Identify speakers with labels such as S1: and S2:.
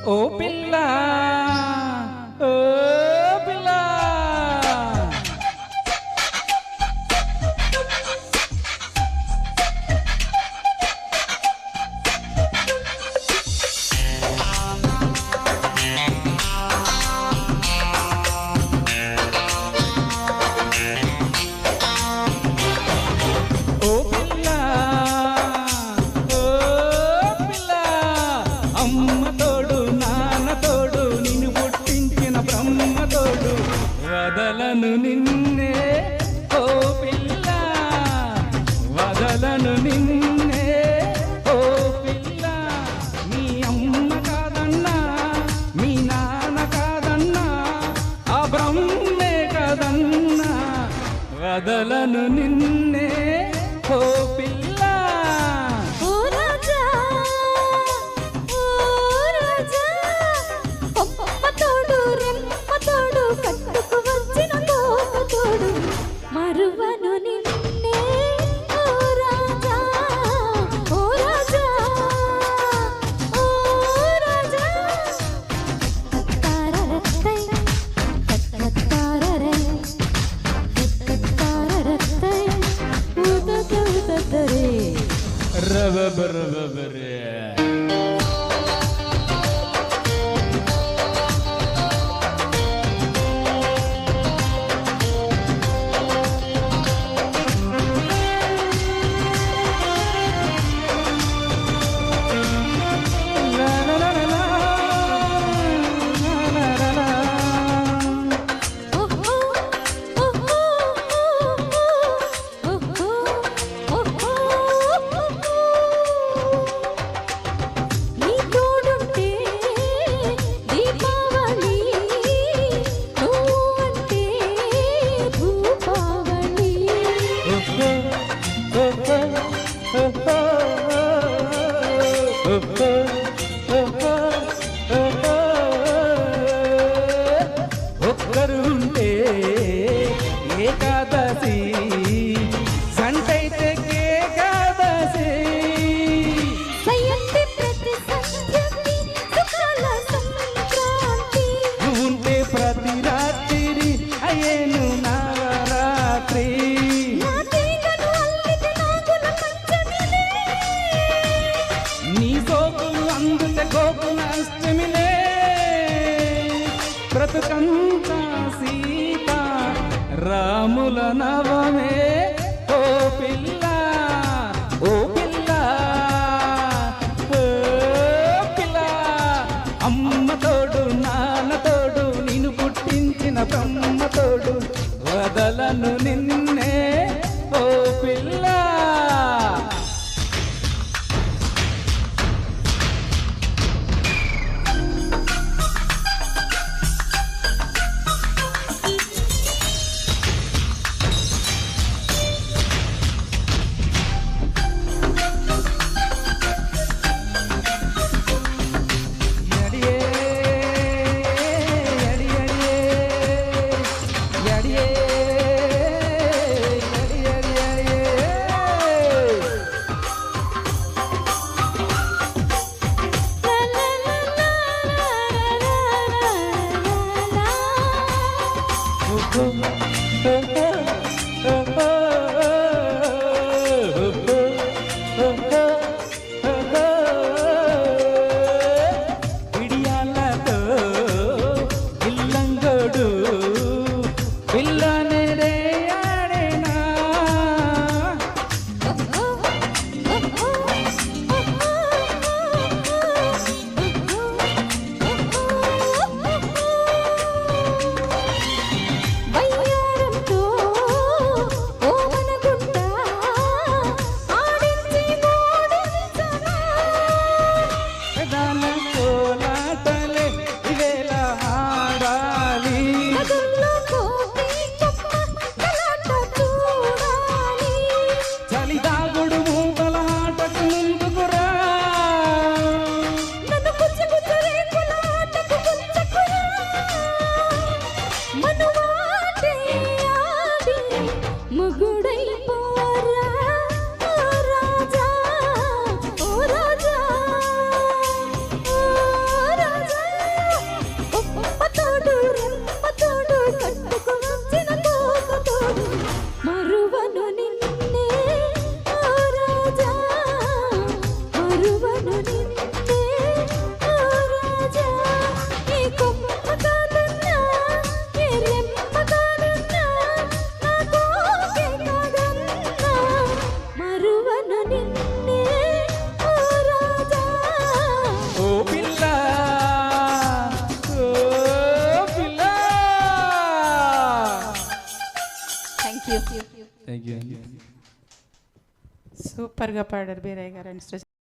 S1: ఓ పిల్ల ఓ పిల్ల ఓ పిల్ల ఓ పిల్ల అమ్మ తోడు నాన్న తోడు నిన్ను పుట్టించిన బ్రహ్మ తోడు వదలను నిన్నే ఓ పిల్ల వదలను నిన్నే ఓ పిల్ల మీ అమ్మ కాదన్నా మీ నాన్న కాదన్నా ఆ బ్రహ్మే కాదన్నా వదలను నిన్నే ఓ పిల్ల
S2: ఓ రాజా ఓ రాజా కొమ్మ తోడు రెమ్మ తోడు కట్టుకు వచ్చిన తోట తోడు మరువను నిన్నే ఓ రాజా ఓ రాజా ఓ రాజా తారరత్తై తారరై తారరత్తై ఉదదదదరే
S1: రబబరబరే
S2: ఓహో ఓహో ఓహో ఓహో నీ తోడుంటే దీపావళి నువ్వంటే భూపావళి
S1: ఒక్కరు ఉంటే ఏకాదశి సంటైతే ఏకాదశి
S2: సయ్యంటి ప్రతి సంధ్యకి సుఖాల సంక్రాంతి
S1: ఉంటే ప్రతి రాత్రి అయ్యేను నవరాత్రి
S2: నా తీగను అల్లితే నాగుల పంచమిలే
S1: నీ సోకులు అందుతే గోకుల అష్టమిలే బ్రతుకంతా సీత రాముల నవమే ఓ పిల్ల ఓ పిల్ల ఓ పిల్ల అమ్మ తోడు నాన్న తోడు నిన్ను పుట్టించిన బ్రహ్మ తోడు వదలను నిన్నే ఓ పిల్ల ఎడియే ఎడియడియే ఎడియే
S3: సూపర్గా పాడారు బీరయ్య గారు అండ్